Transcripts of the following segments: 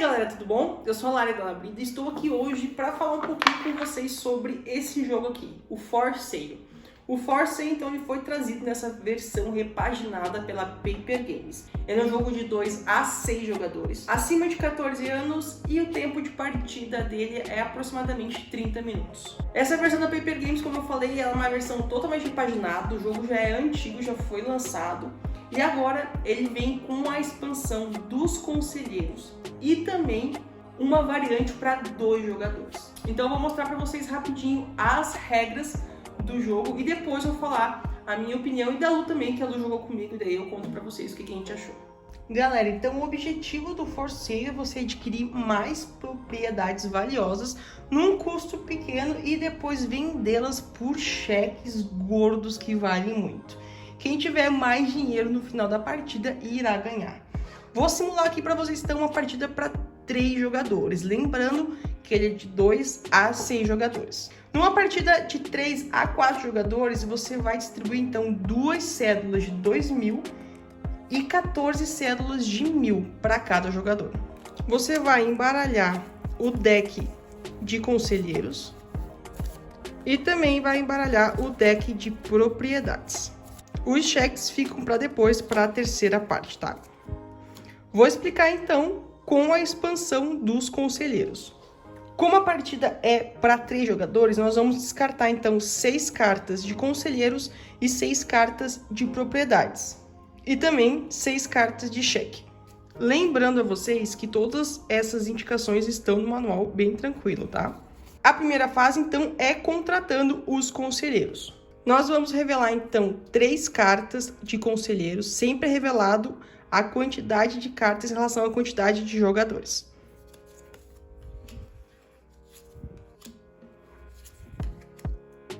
galera, tudo bom? Eu sou a Lara da Labrida e estou aqui hoje para falar um pouquinho com vocês sobre esse jogo aqui, o For Sale. O For Sale, então, ele foi trazido nessa versão repaginada pela Paper Games. Ele é um jogo de 2 a 6 jogadores, acima de 14 anos, e o tempo de partida dele é aproximadamente 30 minutos. Essa versão da Paper Games, como eu falei, ela é uma versão totalmente repaginada, o jogo já é antigo, já foi lançado, e agora ele vem com a expansão dos conselheiros e também uma variante para 2 jogadores. Então eu vou mostrar para vocês rapidinho as regras do jogo e depois eu vou falar a minha opinião e da Lu também, que a Lu jogou comigo, e daí eu conto para vocês o que a gente achou. Galera, então o objetivo do For Sale é você adquirir mais propriedades valiosas num custo pequeno e depois vendê-las por cheques gordos que valem muito. Quem tiver mais dinheiro no final da partida irá ganhar. Vou simular aqui para vocês então uma partida para 3 jogadores, lembrando que ele é de 2 a 6 jogadores. Numa partida de 3 a 4 jogadores, você vai distribuir então 2 cédulas de 2.000 e 14 cédulas de 1.000 para cada jogador. Você vai embaralhar o deck de conselheiros e também vai embaralhar o deck de propriedades. Os cheques ficam para depois, para a terceira parte, tá? Vou explicar então com a expansão dos conselheiros. Como a partida é para 3 jogadores, nós vamos descartar então 6 cartas de conselheiros e 6 cartas de propriedades. E também 6 cartas de cheque. Lembrando a vocês que todas essas indicações estão no manual, bem tranquilo, tá? A primeira fase então é contratando os conselheiros. Nós vamos revelar então 3 cartas de conselheiros, sempre revelado a quantidade de cartas em relação à quantidade de jogadores.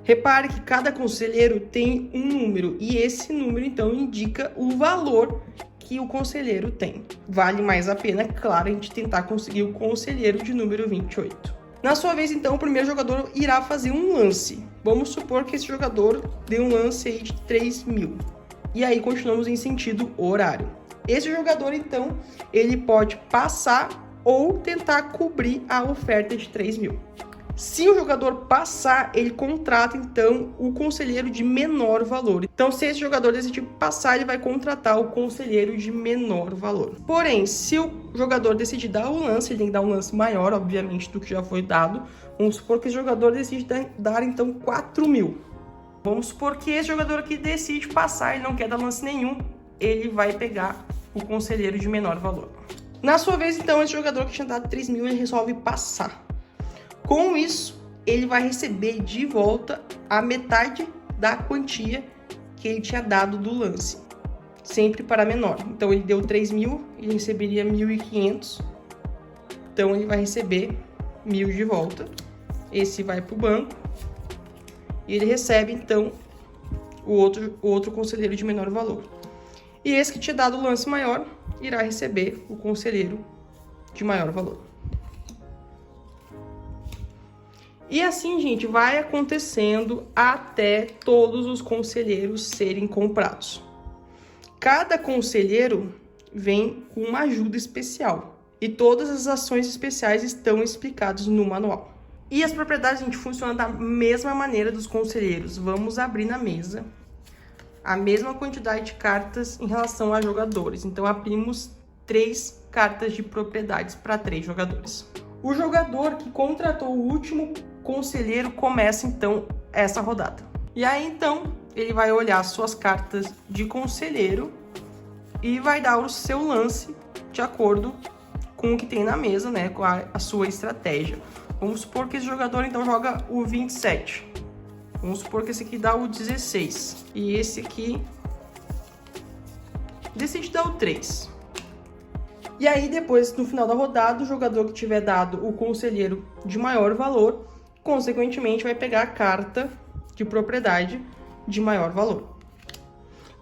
Repare que cada conselheiro tem um número e esse número então indica o valor que o conselheiro tem. Vale mais a pena, claro, a gente tentar conseguir o conselheiro de número 28. Na sua vez, então, o primeiro jogador irá fazer um lance. Vamos supor que esse jogador dê um lance aí de 3.000. E aí continuamos em sentido horário. Esse jogador, então, ele pode passar ou tentar cobrir a oferta de 3.000. Se o jogador passar, ele contrata, então, o conselheiro de menor valor. Então, se esse jogador decidir passar, ele vai contratar o conselheiro de menor valor. Porém, se o jogador decidir dar o lance, ele tem que dar um lance maior, obviamente, do que já foi dado. Vamos supor que esse jogador decide dar, então, 4.000. Vamos supor que esse jogador aqui decide passar, ele não quer dar lance nenhum, ele vai pegar o conselheiro de menor valor. Na sua vez, então, esse jogador que tinha dado 3.000, ele resolve passar. Com isso, ele vai receber de volta a metade da quantia que ele tinha dado do lance, sempre para menor. Então, ele deu 3.000, ele receberia 1.500. Então, ele vai receber 1.000 de volta. Esse vai para o banco e ele recebe, então, o outro conselheiro de menor valor. E esse que tinha dado o lance maior irá receber o conselheiro de maior valor. E assim, gente, vai acontecendo até todos os conselheiros serem comprados. Cada conselheiro vem com uma ajuda especial. E todas as ações especiais estão explicadas no manual. E as propriedades, gente, funcionam da mesma maneira dos conselheiros. Vamos abrir na mesa a mesma quantidade de cartas em relação a jogadores. Então, abrimos 3 cartas de propriedades para 3 jogadores. O jogador que contratou o último conselheiro começa, então, essa rodada. E aí, então, ele vai olhar suas cartas de conselheiro e vai dar o seu lance de acordo com o que tem na mesa, né? Com a sua estratégia. Vamos supor que esse jogador, então, joga o 27. Vamos supor que esse aqui dá o 16. E esse aqui decide dar o 3. E aí, depois, no final da rodada, o jogador que tiver dado o conselheiro de maior valor, consequentemente, vai pegar a carta de propriedade de maior valor.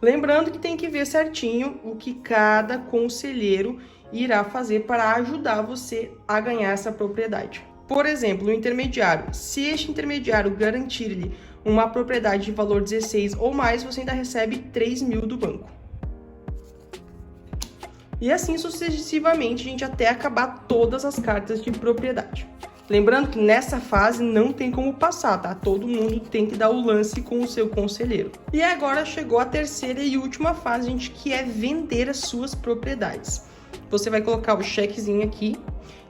Lembrando que tem que ver certinho o que cada conselheiro irá fazer para ajudar você a ganhar essa propriedade. Por exemplo, o intermediário. Se este intermediário garantir-lhe uma propriedade de valor 16 ou mais, você ainda recebe 3.000 do banco. E assim sucessivamente, gente, até acabar todas as cartas de propriedade. Lembrando que nessa fase não tem como passar, tá? Todo mundo tem que dar o lance com o seu conselheiro. E agora chegou a terceira e última fase, gente, que é vender as suas propriedades. Você vai colocar o chequezinho aqui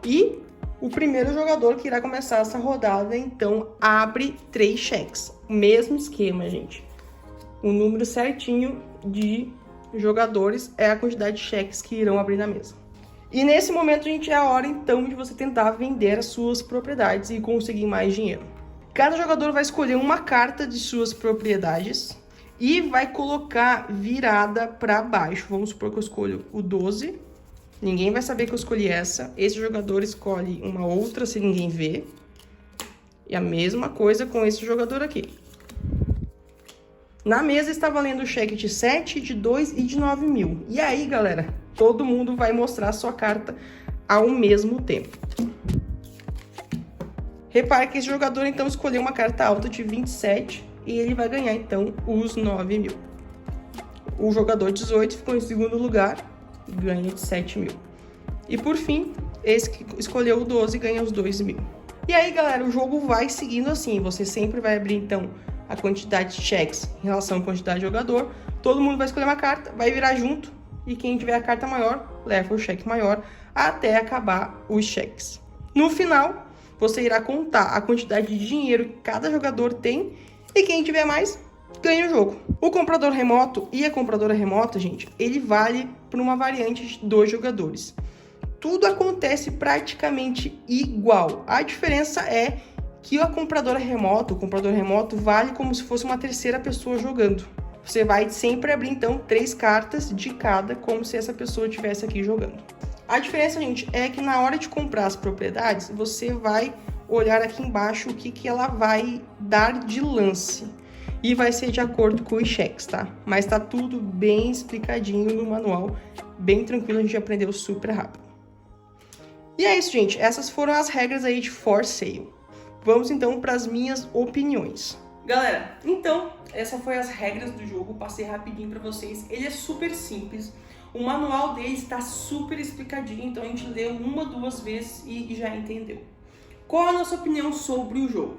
e o primeiro jogador que irá começar essa rodada, então, abre 3 cheques. O mesmo esquema, gente. O número certinho de jogadores é a quantidade de cheques que irão abrir na mesa. E nesse momento, gente, é a hora, então, de você tentar vender as suas propriedades e conseguir mais dinheiro. Cada jogador vai escolher uma carta de suas propriedades e vai colocar virada para baixo. Vamos supor que eu escolho o 12. Ninguém vai saber que eu escolhi essa. Esse jogador escolhe uma outra se ninguém vê. E a mesma coisa com esse jogador aqui. Na mesa está valendo o cheque de 7, de 2 e de 9 mil. E aí, galera, todo mundo vai mostrar a sua carta ao mesmo tempo. Repare que esse jogador, então, escolheu uma carta alta de 27 e ele vai ganhar, então, os 9 mil. O jogador 18 ficou em segundo lugar e ganha de 7 mil. E, por fim, esse que escolheu o 12 ganha os 2 mil. E aí, galera, o jogo vai seguindo assim. Você sempre vai abrir, então, a quantidade de cheques em relação à quantidade de jogador. Todo mundo vai escolher uma carta, vai virar junto. E quem tiver a carta maior, leva o cheque maior até acabar os cheques. No final, você irá contar a quantidade de dinheiro que cada jogador tem. E quem tiver mais, ganha o jogo. O comprador remoto e a compradora remota, gente, ele vale para uma variante de 2 jogadores. Tudo acontece praticamente igual. A diferença é que a compradora remota, o comprador remoto, vale como se fosse uma terceira pessoa jogando. Você vai sempre abrir, então, 3 cartas de cada, como se essa pessoa estivesse aqui jogando. A diferença, gente, é que na hora de comprar as propriedades, você vai olhar aqui embaixo o que ela vai dar de lance. E vai ser de acordo com os cheques, tá? Mas tá tudo bem explicadinho no manual, bem tranquilo, a gente aprendeu super rápido. E é isso, gente. Essas foram as regras aí de For Sale. Vamos, então, para as minhas opiniões. Galera, então, essas foram as regras do jogo. Passei rapidinho para vocês. Ele é super simples. O manual dele está super explicadinho. Então, a gente leu 1, 2 vezes e já entendeu. Qual a nossa opinião sobre o jogo?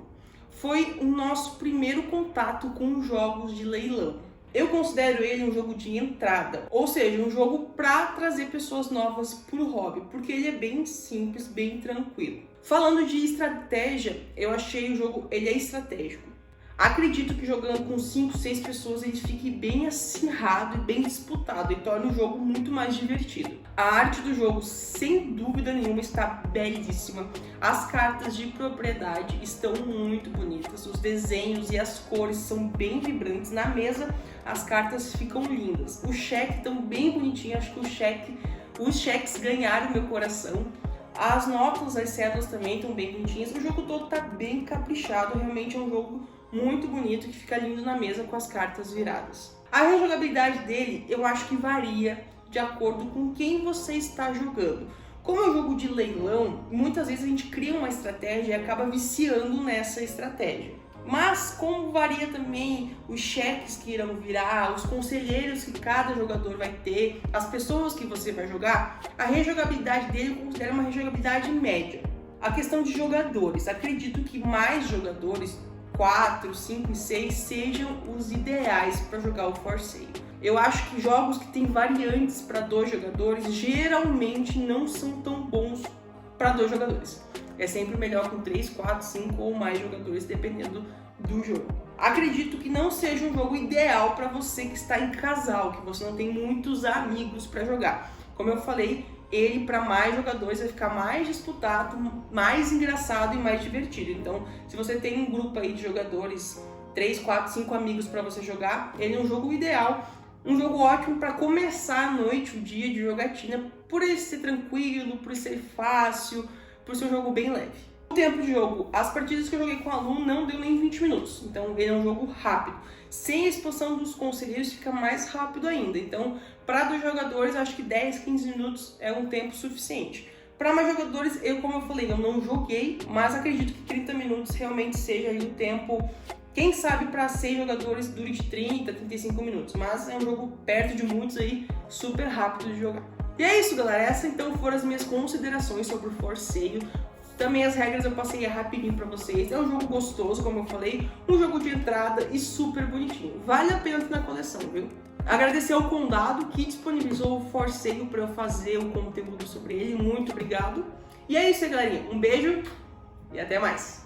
Foi o nosso primeiro contato com jogos de leilão. Eu considero ele um jogo de entrada, ou seja, um jogo para trazer pessoas novas para o hobby, porque ele é bem simples, bem tranquilo. Falando de estratégia, eu achei o jogo, ele é estratégico. Acredito que jogando com 5, 6 pessoas ele fique bem acirrado e bem disputado e torne o jogo muito mais divertido. A arte do jogo, sem dúvida nenhuma, está belíssima. As cartas de propriedade estão muito bonitas, os desenhos e as cores são bem vibrantes. Na mesa, as cartas ficam lindas. O cheque estão bem bonitinho, acho que os cheques ganharam meu coração. As notas, as cédulas também estão bem bonitinhas. O jogo todo está bem caprichado, realmente é um jogo muito bonito que fica lindo na mesa com as cartas viradas. A rejogabilidade dele eu acho que varia de acordo com quem você está jogando. Como é um jogo de leilão, muitas vezes a gente cria uma estratégia e acaba viciando nessa estratégia. Mas como varia também os cheques que irão virar, os conselheiros que cada jogador vai ter, as pessoas que você vai jogar, a rejogabilidade dele eu considero uma rejogabilidade média. A questão de jogadores, acredito que mais jogadores, 4, 5 e 6, sejam os ideais para jogar o For Sale. Eu acho que jogos que têm variantes para 2 jogadores geralmente não são tão bons para 2 jogadores. É sempre melhor com 3, 4, 5 ou mais jogadores, dependendo do jogo. Acredito que não seja um jogo ideal para você que está em casal, que você não tem muitos amigos para jogar. Como eu falei, ele para mais jogadores vai ficar mais disputado, mais engraçado e mais divertido. Então, se você tem um grupo aí de jogadores, 3, 4, 5 amigos para você jogar, ele é um jogo ideal, um jogo ótimo para começar a noite, o dia de jogatina, por ele ser tranquilo, por ser fácil, por ser um jogo bem leve. O tempo de jogo, as partidas que eu joguei com o aluno não deu nem 20 minutos, então ele é um jogo rápido. Sem a expansão dos conselheiros fica mais rápido ainda, então para 2 jogadores acho que 10, 15 minutos é um tempo suficiente. Para mais jogadores, como eu falei, eu não joguei, mas acredito que 30 minutos realmente seja aí o tempo, quem sabe para 6 jogadores dure de 30, 35 minutos, mas é um jogo perto de muitos aí, super rápido de jogar. E é isso, galera. Essas então foram as minhas considerações sobre o For Sale. Também as regras eu passei rapidinho pra vocês. É um jogo gostoso, como eu falei, um jogo de entrada e super bonitinho. Vale a pena ter na coleção, viu? Agradecer ao Condado que disponibilizou o For Sale para eu fazer o conteúdo sobre ele. Muito obrigado. E é isso aí, galerinha. Um beijo e até mais.